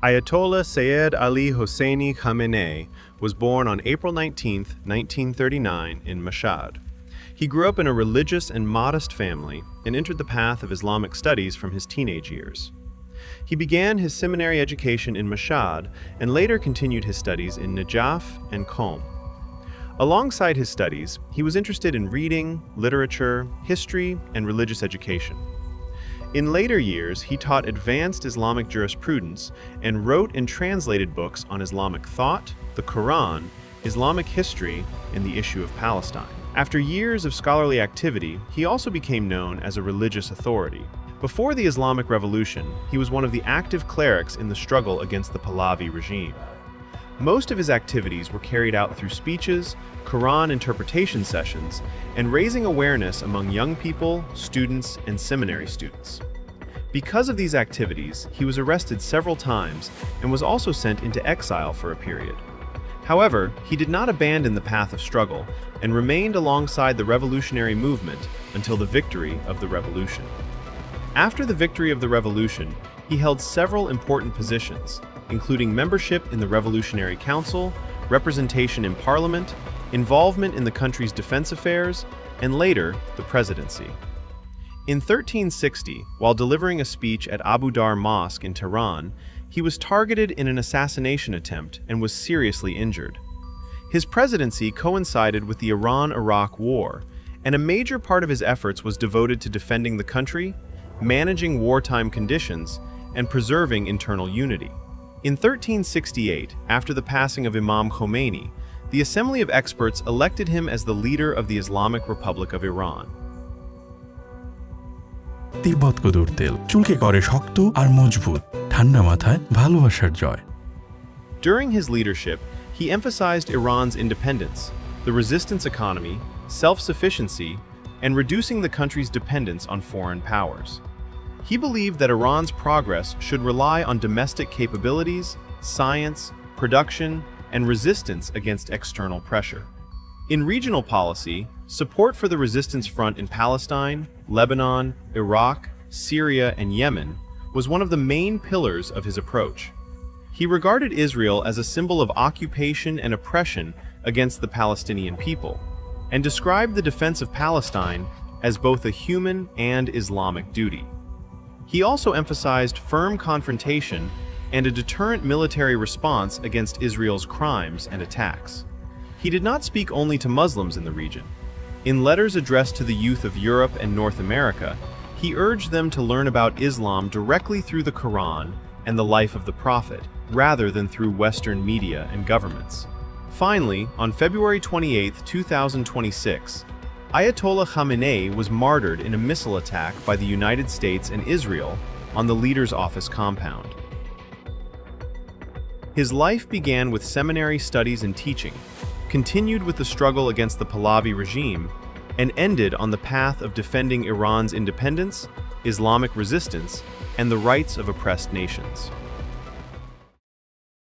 Ayatollah Sayed Ali Hosseini Khamenei was born on April 19, 1939, in Mashhad. He grew up in a religious and modest family and entered the path of Islamic studies from his teenage years. He began his seminary education in Mashhad and later continued his studies in Najaf and Qom. Alongside his studies, he was interested in reading, literature, history, and religious education. In later years, he taught advanced Islamic jurisprudence and wrote and translated books on Islamic thought, the Quran, Islamic history, and the issue of Palestine. After years of scholarly activity, he also became known as a religious authority. Before the Islamic Revolution, he was one of the active clerics in the struggle against the Pahlavi regime. Most of his activities were carried out through speeches, Quran interpretation sessions, and raising awareness among young people, students, and seminary students. Because of these activities, he was arrested several times and was also sent into exile for a period. However, he did not abandon the path of struggle and remained alongside the revolutionary movement until the victory of the revolution. After the victory of the revolution, he held several important positions, including membership in the Revolutionary Council, representation in parliament, involvement in the country's defense affairs, and later, the presidency. In 1360, while delivering a speech at Abu Dar Mosque in Tehran, he was targeted in an assassination attempt and was seriously injured. His presidency coincided with the Iran-Iraq War, and a major part of his efforts was devoted to defending the country, managing wartime conditions, and preserving internal unity. In 1368, after the passing of Imam Khomeini, the Assembly of Experts elected him as the leader of the Islamic Republic of Iran. তিব্বত কদুর তেল চুলকে করে শক্ত আর মজবুত ঠান্ডা মাথায় ভালোবাসার জয়. During his leadership, he emphasized Iran's independence, the resistance economy, self-sufficiency, and reducing the country's dependence on foreign powers. He believed that Iran's progress should rely on domestic capabilities, science, production, and resistance against external pressure. In regional policy, support for the resistance front in Palestine, Lebanon, Iraq, Syria, and Yemen was one of the main pillars of his approach. He regarded Israel as a symbol of occupation and oppression against the Palestinian people, and described the defense of Palestine as both a human and Islamic duty. He also emphasized firm confrontation and a deterrent military response against Israel's crimes and attacks. He did not speak only to Muslims in the region. In letters addressed to the youth of Europe and North America, he urged them to learn about Islam directly through the Quran and the life of the Prophet, rather than through Western media and governments. Finally, on February 28, 2026, Ayatollah Khamenei was martyred in a missile attack by the United States and Israel on the leader's office compound. His life began with seminary studies and teaching, continued with the struggle against the Pahlavi regime, and ended on the path of defending Iran's independence, Islamic resistance, and the rights of oppressed nations.